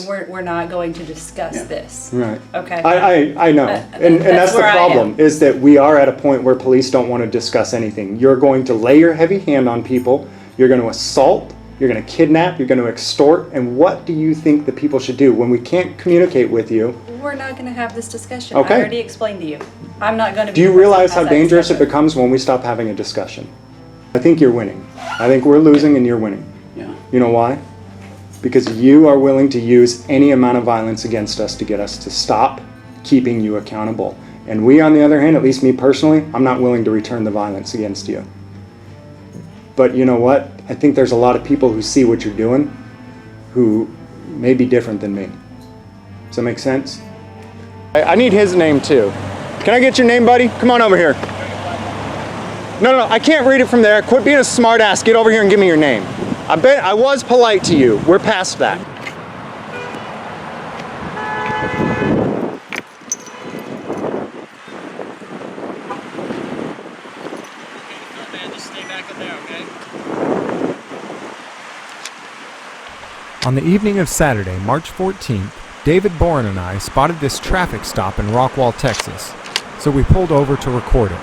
then we're not going to discuss this. Right. Okay. I know. And that's the problem, is that we are at a point where police don't want to discuss anything. You're going to lay your heavy hand on people. You're going to assault. You're going to kidnap. You're going to extort. And what do you think the people should do when we can't communicate with you? We're not going to have this discussion. Okay. I already explained to you. I'm not going to be. Do you realize how dangerous it becomes when we stop having a discussion? I think you're winning. I think we're losing and you're winning. Yeah. You know why? Because you are willing to use any amount of violence against us to get us to stop keeping you accountable. And we, on the other hand, at least me personally, I'm not willing to return the violence against you. But you know what? I think there's a lot of people who see what you're doing who may be different than me. Does that make sense? I need his name too. Can I get your name, buddy? Come on over here. No, I can't read it from there. Quit being a smart ass. Get over here and give me your name. I was polite to you. We're past that. On the evening of Saturday, March 14th, David Boren and I spotted this traffic stop in Rockwall, Texas, so we pulled over to record it.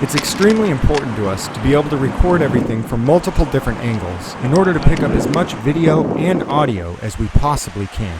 It's extremely important to us to be able to record everything from multiple different angles in order to pick up as much video and audio as we possibly can.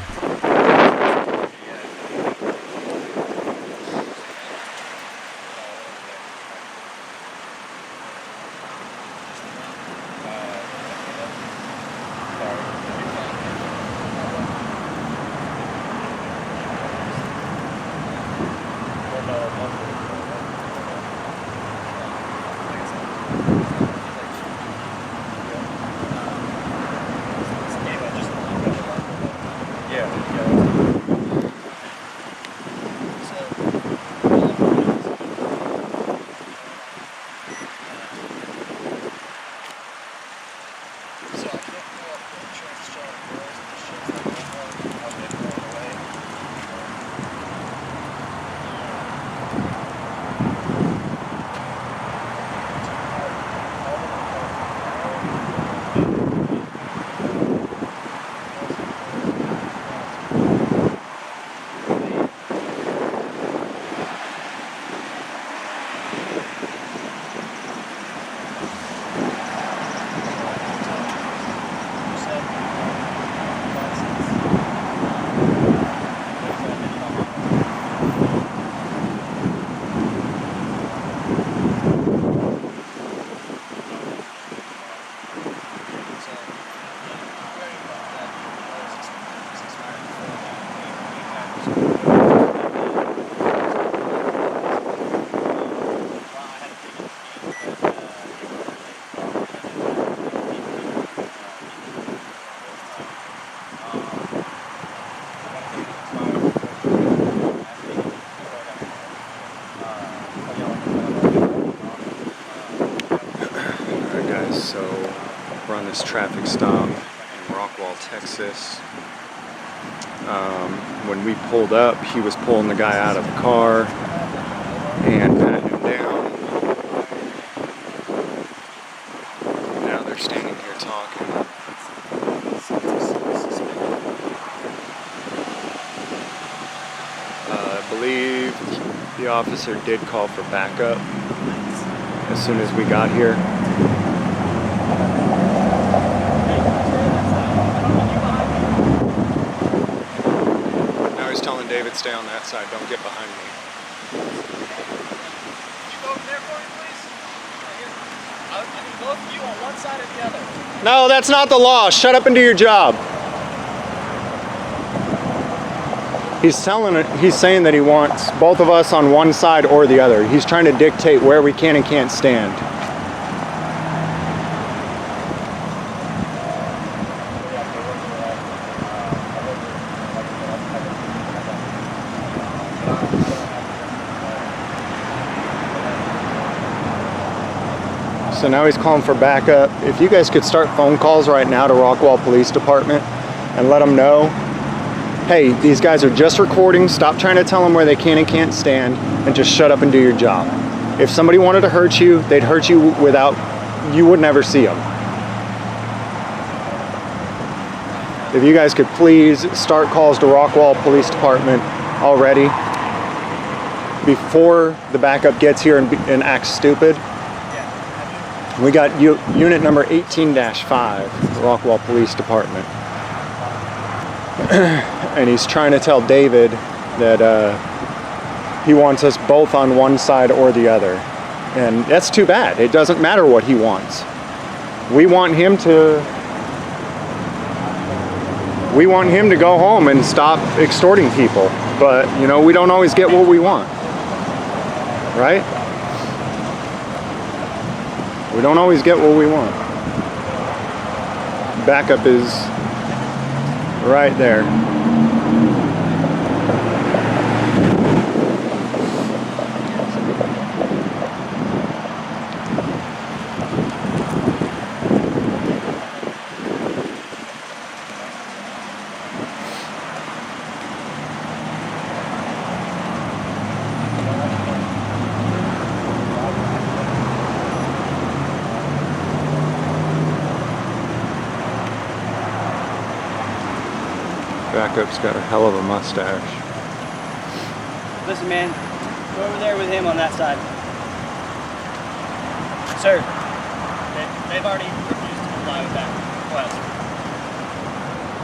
Traffic stop in Rockwall, Texas. When we pulled up, he was pulling the guy out of the car and patting him down. Now they're standing here talking. I believe the officer did call for backup as soon as we got here. David, stay on that side. Don't get behind me. Can you go over there for me, please? I need both of you on one side or the other. No, that's not the law. Shut up and do your job. He's saying that he wants both of us on one side or the other. He's trying to dictate where we can and can't stand. So now he's calling for backup. If you guys could start phone calls right now to Rockwall Police Department and let them know, hey, these guys are just recording. Stop trying to tell them where they can and can't stand and just shut up and do your job. If somebody wanted to hurt you, they'd hurt you without, you would never see them. if you guys could please start calls to Rockwall Police Department already before the backup gets here and acts stupid. We got unit number 18-5, Rockwall Police Department. And he's trying to tell David that he wants us both on one side or the other. And that's too bad. It doesn't matter what he wants. We want him to go home and stop extorting people. But, you know, we don't always get what we want. Right? We don't always get what we want. Backup is right there. Backup's got a hell of a mustache. Listen, man, go over there with him on that side. Sir, they've already refused to comply with that request.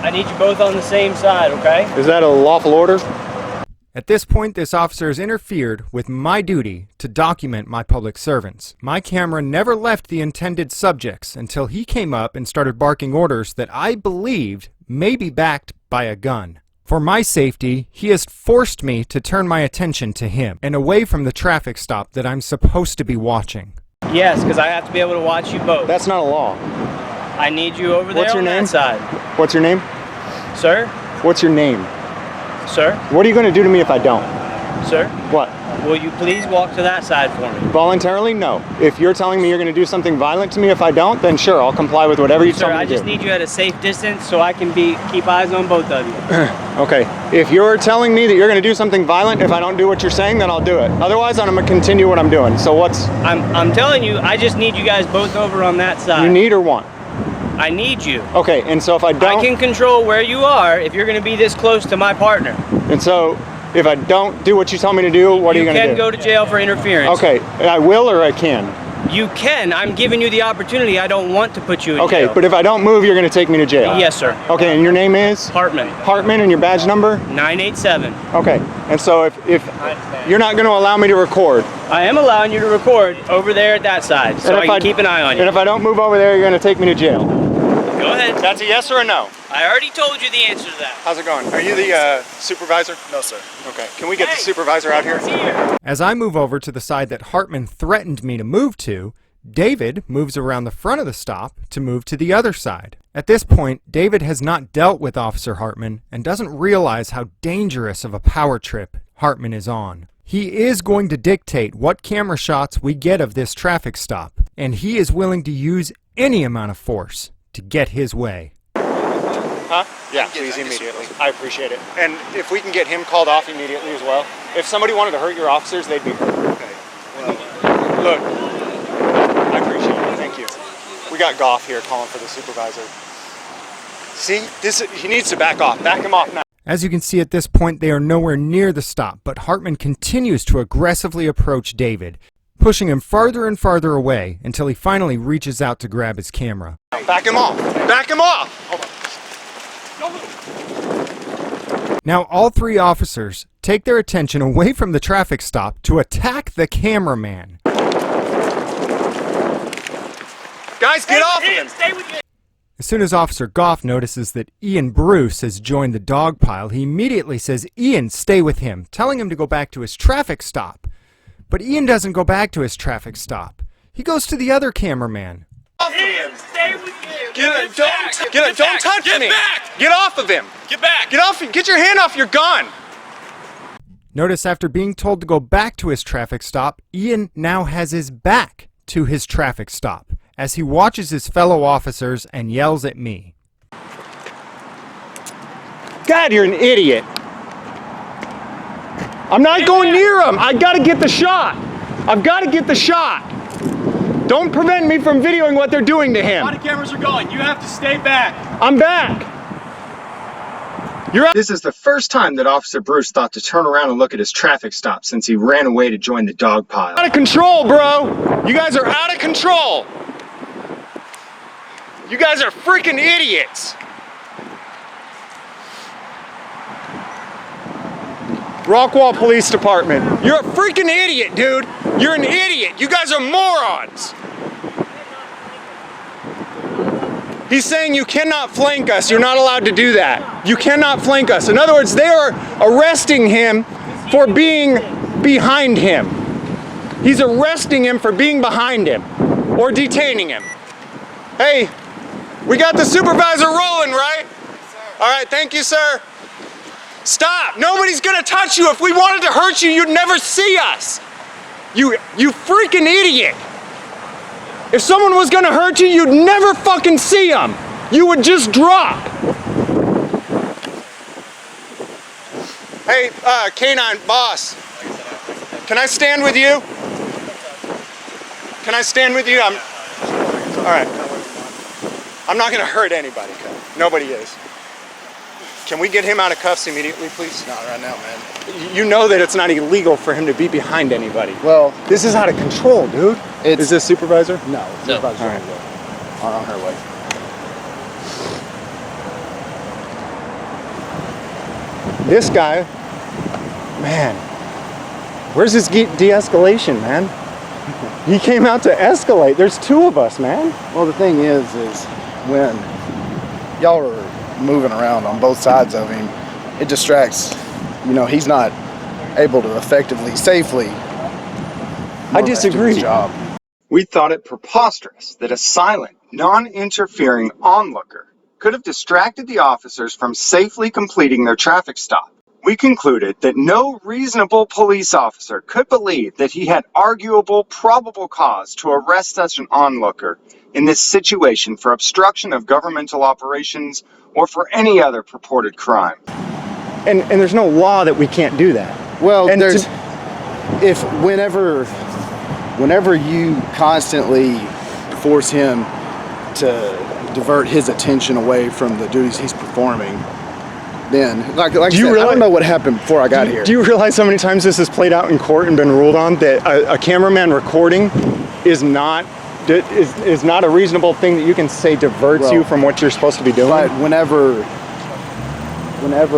I need you both on the same side, okay? Is that a lawful order? At this point, this officer has interfered with my duty to document my public servants. My camera never left the intended subjects until he came up and started barking orders that I believed may be backed by a gun. For my safety, he has forced me to turn my attention to him and away from the traffic stop that I'm supposed to be watching. Yes, because I have to be able to watch you both. That's not a law. I need you over there What's your on name? that side. What's your name? Sir? What's your name? Sir? What are you going to do to me if I don't? Sir? What? Will you please walk to that side for me? Voluntarily? No. If you're telling me you're going to do something violent to me if I don't, then sure, I'll comply with whatever you tell Sir, me I to do. just need you at a safe distance so I can keep eyes on both of you. Okay. If you're telling me that you're going to do something violent if I don't do what you're saying, then I'll do it. Otherwise, I'm going to continue what I'm doing. So what's... I'm telling you, I just need you guys both over on that side. You need or want? I need you. Okay, and so if I don't... I can control where you are if you're going to be this close to my partner. And so, if I don't do what you tell me to do, what are you going to do? You can go to jail for interference. Okay, I will or I can? You can. I'm giving you the opportunity. I don't want to put you in jail. Okay, but if I don't move, you're going to take me to jail? Yes, sir. Okay, and your name is? Hartman. Hartman, and your badge number? 987. Okay, and so if you're not going to allow me to record. I am allowing you to record over there at that side, so I can keep an eye on you. And if I don't move over there, you're going to take me to jail? Go ahead. That's a yes or a no? I already told you the answer to that. How's it going? Are you the supervisor? No, sir. Okay, can we get the supervisor out here? As I move over to the side that Hartman threatened me to move to, David moves around the front of the stop to move to the other side. At this point, David has not dealt with Officer Hartman and doesn't realize how dangerous of a power trip Hartman is on. He is going to dictate what camera shots we get of this traffic stop, and he is willing to use any amount of force to get his way. Huh? Yeah, please, immediately. I appreciate it. And if we can get him called off immediately as well. If somebody wanted to hurt your officers, they'd be hurt. Okay. Well, Look, I appreciate it. Thank you. We got Goff here calling for the supervisor. See? He needs to back off. Back him off now. As you can see at this point, they are nowhere near the stop, but Hartman continues to aggressively approach David, pushing him farther and farther away until he finally reaches out to grab his camera. Back him off. Back him off. Hold on. Now all three officers take their attention away from the traffic stop to attack the cameraman. Guys, get off of him. Stay with you. As soon as Officer Goff notices that Ian Bruce has joined the dog pile, he immediately says, "Ian, stay with him," telling him to go back to his traffic stop. But Ian doesn't go back to his traffic stop. He goes to the other cameraman. Ian, stay with you. Don't touch me. Back. Get off of him. Get back. Get off. Get your hand off your gun. Notice after being told to go back to his traffic stop, Ian now has his back to his traffic stop as he watches his fellow officers and yells at me. God, you're an idiot. I'm not going near him. I gotta get the shot. I've got to get the shot. Don't prevent me from videoing what they're doing to him. Body cameras are going. You have to stay back. I'm back. You're out. This is the first time that Officer Bruce thought to turn around and look at his traffic stop since he ran away to join the dog pile. Out of control, bro. You guys are out of control. You guys are freaking idiots. Rockwall Police Department. You're a freaking idiot, dude. You're an idiot. You guys are morons. He's saying you cannot flank us. You're not allowed to do that. You cannot flank us. In other words, they are arresting him for being behind him. He's arresting him for being behind him or detaining him. Hey, we got the supervisor rolling, right? All right, thank you, sir. Stop. Nobody's gonna touch you. If we wanted to hurt you, you'd never see us. You freaking idiot. If someone was gonna hurt you, you'd never fucking see them. You would just drop. Hey, Canine, boss. Can I stand with you? Can I stand with you? All right. I'm not gonna hurt anybody. Nobody is. Can we get him out of cuffs immediately, please? Not right now, man. You know that it's not illegal for him to be behind anybody. Well, This is out of control, dude. Is this supervisor? no. Supervisor's All right. on her way. This guy, man, where's his de-escalation, man? He came out to escalate. There's two of us, man. Well, the thing is when y'all are moving around on both sides of him, it distracts. You know, he's not able to effectively, safely. I disagree. Do his job. We thought it preposterous that a silent, non-interfering onlooker could have distracted the officers from safely completing their traffic stop. We concluded that no reasonable police officer could believe that he had arguable probable cause to arrest such an onlooker in this situation for obstruction of governmental operations or for any other purported crime. And there's no law that we can't do that. Well, And there's whenever you constantly force him to divert his attention away from the duties he's performing, then like I said, I don't know what happened before I got here. Do you realize how many times this has played out in court and been ruled on that a cameraman recording is not a reasonable thing that you can say diverts you from what you're supposed to be doing? But whenever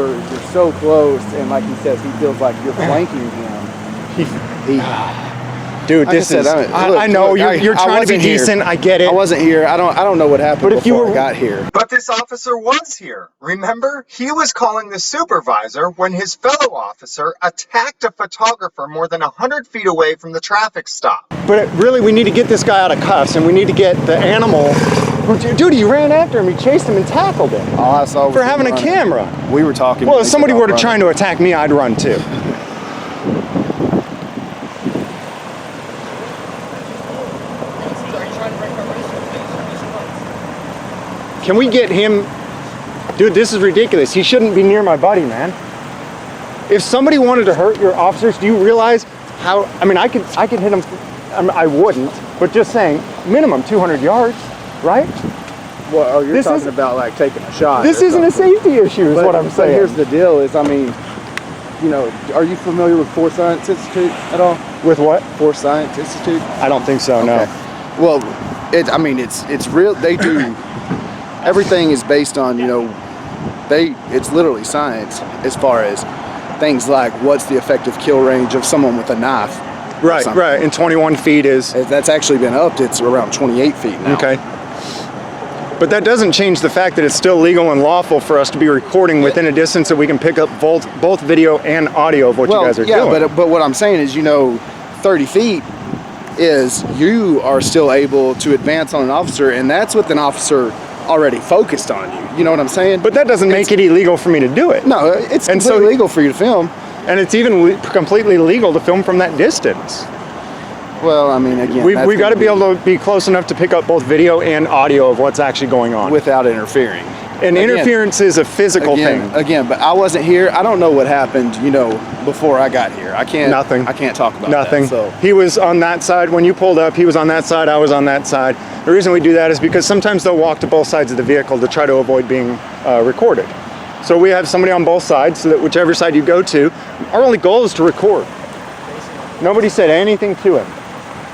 you're so close and like he says, he feels like you're flanking him. Dude, Like this I said, is. I know you're trying to be wasn't here. decent. I get it. I wasn't here. I don't know what happened before I got here. But this officer was here. Remember, he was calling the supervisor when his fellow officer attacked a photographer more than 100 feet away from the traffic stop. But really, we need to get this guy out of cuffs, and we need to get the animal. Dude, he ran after him. He chased him and tackled him. All I saw was for having him a running. camera. We were talking. Well, if somebody were to trying to attack me, I'd run too. Can we get him? Dude, this is ridiculous. He shouldn't be near my buddy, man. If somebody wanted to hurt your officers, do you realize how? I mean, I could hit him. I wouldn't, but just saying, minimum 200 yards, right? Well, you're talking about like taking a shot. This isn't a safety issue, is what I'm saying. But here's the deal: is I mean, you know, are you familiar with Force Science Institute at all? With what? Force Science Institute. I don't think so. No. Well, it's real. They do. Everything is based on, you know, it's literally science as far as things like what's the effective kill range of someone with a knife. Right. And 21 feet is. That's actually been upped. It's around 28 feet now. Okay. But that doesn't change the fact that it's still legal and lawful for us to be recording within a distance that we can pick up both video and audio of what you guys are doing. Yeah, but what I'm saying is, you know, 30 feet is you are still able to advance on an officer, and that's with an officer already focused on you. You know what I'm saying? But that doesn't make it illegal for me to do it. No, it's completely legal for you to film. And it's even completely legal to film from that distance. Well, I mean, again, we've got to be able to be close enough to pick up both video and audio of what's actually going on. Without interfering. And interference is a physical thing. Again, but I wasn't here. I don't know what happened, you know, before I got here. I can't. Nothing. I can't talk about Nothing. that. So. He was on that side when you pulled up. He was on that side. I was on that side. The reason we do that is because sometimes they'll walk to both sides of the vehicle to try to avoid being recorded. So we have somebody on both sides, so that whichever side you go to, our only goal is to record. Nobody said anything to him.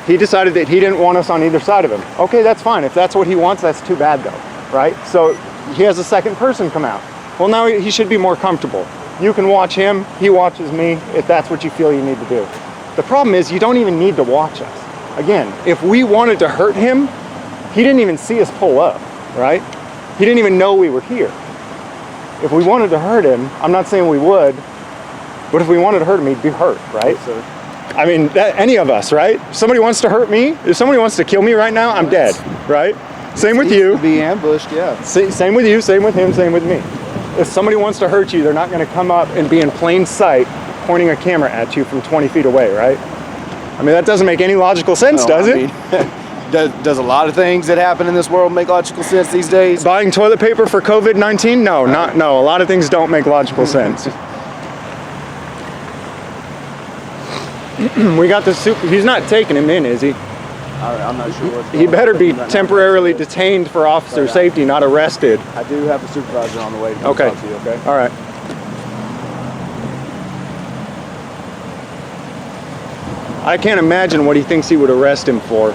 He decided that he didn't want us on either side of him. Okay, that's fine. If that's what he wants, that's too bad though, right? So he has a second person come out. Well, now he should be more comfortable. You can watch him, he watches me, if that's what you feel you need to do. The problem is you don't even need to watch us. Again, if we wanted to hurt him, he didn't even see us pull up, right? He didn't even know we were here. If we wanted to hurt him, I'm not saying we would, but if we wanted to hurt him, he'd be hurt, right? Yes, sir. I mean, any of us, right? If somebody wants to hurt me, if somebody wants to kill me right now, I'm dead, right? Same with you. To be ambushed, yeah. Same with you, same with him, same with me. If somebody wants to hurt you, they're not going to come up and be in plain sight pointing a camera at you from 20 feet away, right? I mean, that doesn't make any logical sense, does it? Does a lot of things that happen in this world make logical sense these days? Buying toilet paper for COVID-19? No, no. A lot of things don't make logical sense. We got the he's not taking him in, is he? I'm not sure what's He going better on. be I'm not temporarily sure. detained for officer safety, not arrested. I do have a supervisor on the way to come Okay. talk to you, okay? All right. I can't imagine what he thinks he would arrest him for.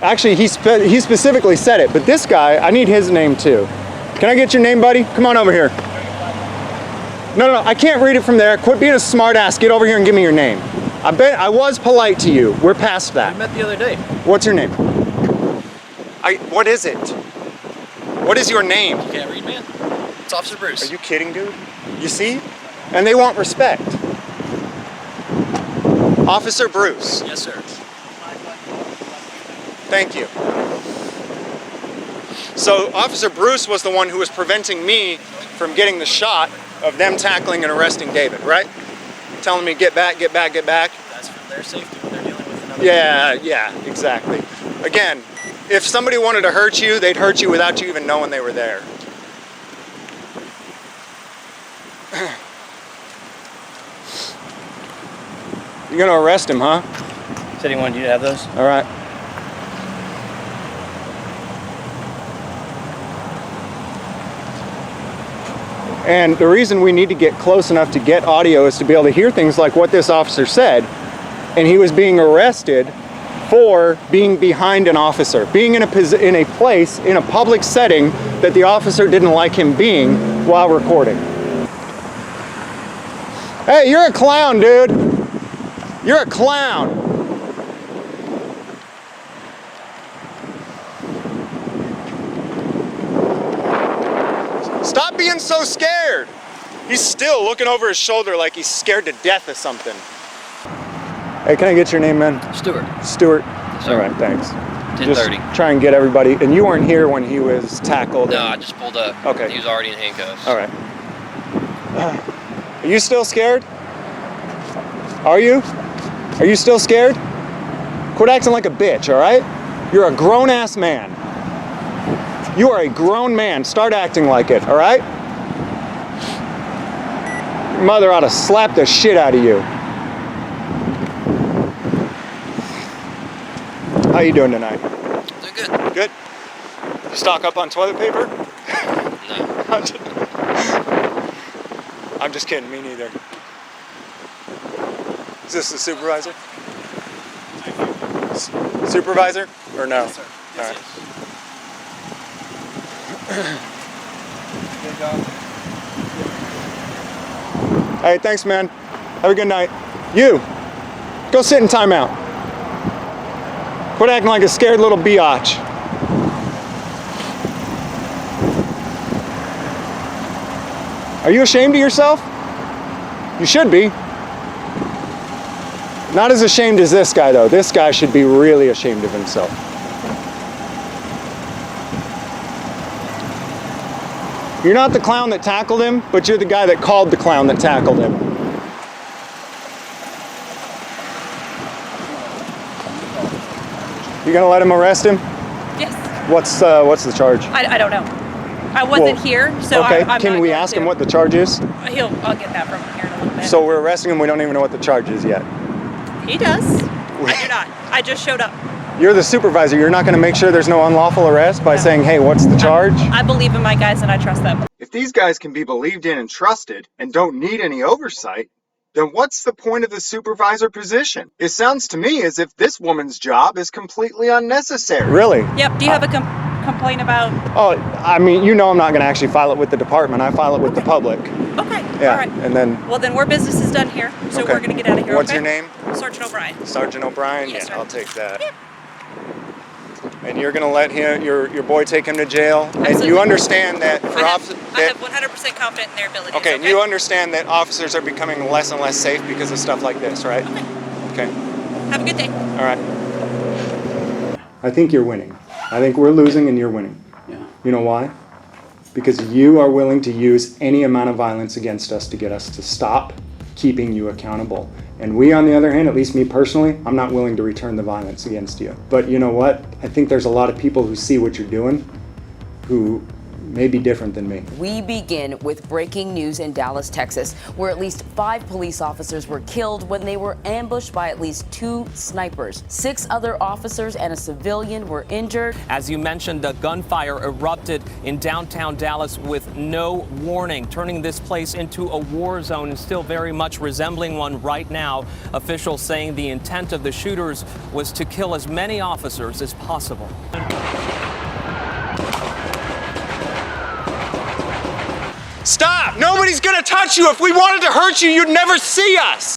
Actually, he specifically said it, but this guy, I need his name too. Can I get your name, buddy? Come on over here. No, I can't read it from there. Quit being a smart ass. Get over here and give me your name. I was polite to you. We're past We that. met the other day. What's your name? What is it? What is your name? You can't read, man? It's Officer Bruce. Are you kidding, dude? You see? And they want respect. Officer Bruce. Yes, sir. Thank you. So Officer Bruce was the one who was preventing me from getting the shot of them tackling and arresting David, right? Telling me get back, get back, get back. That's for their safety when they're dealing with another. Yeah, exactly. Again, if somebody wanted to hurt you, they'd hurt you without you even knowing they were there. You're gonna arrest him, huh? Said he wanted you to have those. All right. And the reason we need to get close enough to get audio is to be able to hear things like what this officer said. And he was being arrested for being behind an officer, being in a place, in a public setting that the officer didn't like him being while recording. Hey, you're a clown, dude. You're a clown. Stop being so scared. He's still looking over his shoulder like he's scared to death of something. Hey, can I get your name, man? Stuart. Stuart. Sir. All right, thanks. 10:30. Just try and get everybody. And you weren't here when he was tackled. No, I just pulled up. Okay. He was already in handcuffs. All right. Are you still scared? Are you? Are you still scared? Quit acting like a bitch, all right? You're a grown-ass man. You are a grown man. Start acting like it, all right? Your mother ought to slap the shit out of you. How you doing tonight? Doing good. Good? You stock up on toilet paper? No. I'm just kidding, me neither. Is this the supervisor? Supervisor? Or no? Yes, sir. All Yes, right. yes. Hey, thanks, man. Have a good night. You, go sit in timeout. Quit acting like a scared little biatch. Are you ashamed of yourself? You should be. Not as ashamed as this guy, though. This guy should be really ashamed of himself. You're not the clown that tackled him, but you're the guy that called the clown that tackled him. You gonna let him arrest him? Yes. What's the charge? I don't know. I wasn't Well, here, so okay, I'm can not we going ask to. him what the charge is? I'll get that from him here in a little bit. So we're arresting him, we don't even know what the charge is yet. He does. I do not. I just showed up. You're the supervisor. You're not going to make sure there's no unlawful arrest by saying, hey, what's the charge? I believe in my guys and I trust them. If these guys can be believed in and trusted and don't need any oversight, then what's the point of the supervisor position? It sounds to me as if this woman's job is completely unnecessary. Really? Yep. Do you have a complaint about? Oh, I mean, you know I'm not going to actually file it with the department. I file it with the public. Okay. Yeah, All right. and then... Well, then business is done here, so Okay. we're gonna get out of here. What's okay? your name? Sergeant O'Brien. Sergeant O'Brien? Yes, Yeah, sir. I'll take that. And you're going to let him, your boy take him to jail? And Absolutely. you understand that for I officers... have 100% confidence in their abilities. Okay, and you understand that officers are becoming less and less safe because of stuff like this, right? Okay. Have a good day. All right. I think you're winning. I think we're losing and you're winning. Yeah. You know why? Because you are willing to use any amount of violence against us to get us to stop keeping you accountable. And we, on the other hand, at least me personally, I'm not willing to return the violence against you. But you know what? I think there's a lot of people who see what you're doing who may be different than me. We begin with breaking news in Dallas, Texas, where at least 5 police officers were killed when they were ambushed by at least 2 snipers. 6 other officers and a civilian were injured. As you mentioned, the gunfire erupted in downtown Dallas with no warning, turning this place into a war zone and still very much resembling one right now. Officials saying the intent of the shooters was to kill as many officers as possible. Stop! Nobody's gonna touch you. If we wanted to hurt you, you'd never see us.